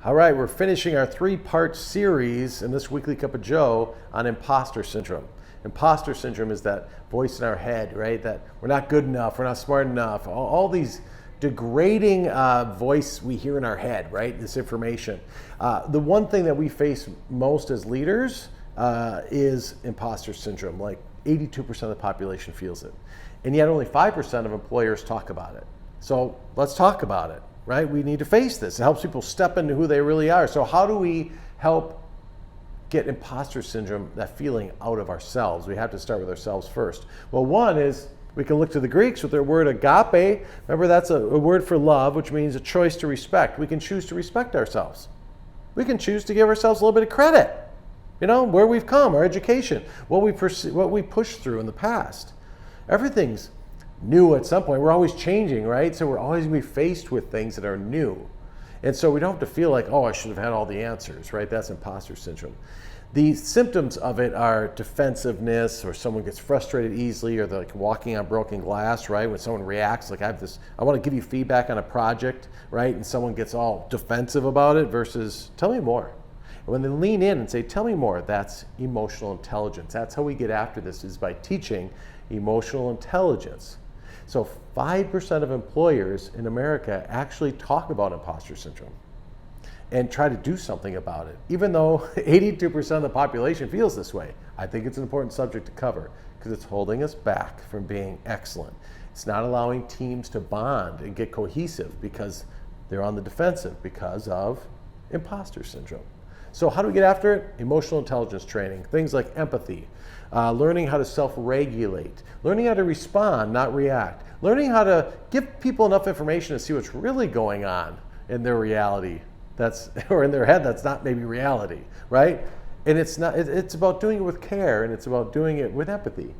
All right, we're finishing our 3-part series in this Weekly Cup of Joe on imposter syndrome. Imposter syndrome is that voice in our head, right? That we're not good enough, we're not smart enough, all these degrading voice we hear in our head, right? This information. The one thing that we face most as leaders is imposter syndrome. Like 82% of the population feels it. And yet only 5% of employers talk about it. So let's talk about it, right? We need to face this. It helps people step into who they really are. So how do we help get imposter syndrome, that feeling, out of ourselves? We have to start with ourselves first. Well, one is we can look to the Greeks with their word agape. Remember, that's a word for love, which means a choice to respect. We can choose to respect ourselves. We can choose to give ourselves a little bit of credit. You know, where we've come, our education, what we pushed through in the past. Everything's new at some point. We're always changing, right? So we're always going to be faced with things that are new. And so we don't have to feel like, oh, I should have had all the answers, right? That's imposter syndrome. The symptoms of it are defensiveness, or someone gets frustrated easily, or they're like walking on broken glass, right? When someone reacts, like I want to give you feedback on a project, right? And someone gets all defensive about it versus tell me more. And when they lean in and say, tell me more, that's emotional intelligence. That's how we get after this, is by teaching emotional intelligence. So 5% of employers in America actually talk about imposter syndrome and try to do something about it, even though 82% of the population feels this way. I think it's an important subject to cover because it's holding us back from being excellent. It's not allowing teams to bond and get cohesive because they're on the defensive because of imposter syndrome. So how do we get after it? Emotional intelligence training, things like empathy, learning how to self-regulate, learning how to respond, not react, learning how to give people enough information to see what's really going on in their reality, or in their head that's not maybe reality, right? And it's about doing it with care, and it's about doing it with empathy.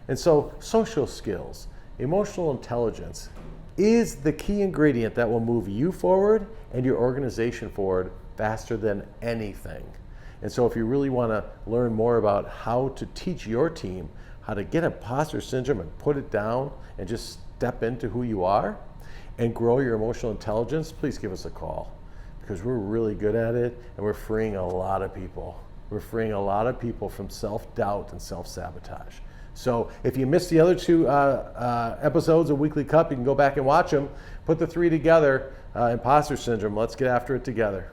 And so social skills, emotional intelligence is the key ingredient that will move you forward and your organization forward faster than anything. And so if you really want to learn more about how to teach your team how to get imposter syndrome and put it down and just step into who you are and grow your emotional intelligence, please give us a call, because we're really good at it and we're freeing a lot of people. We're freeing a lot of people from self-doubt and self-sabotage. So if you missed the other 2 episodes of Weekly Cup, you can go back and watch them. Put the 3 together, imposter syndrome. Let's get after it together.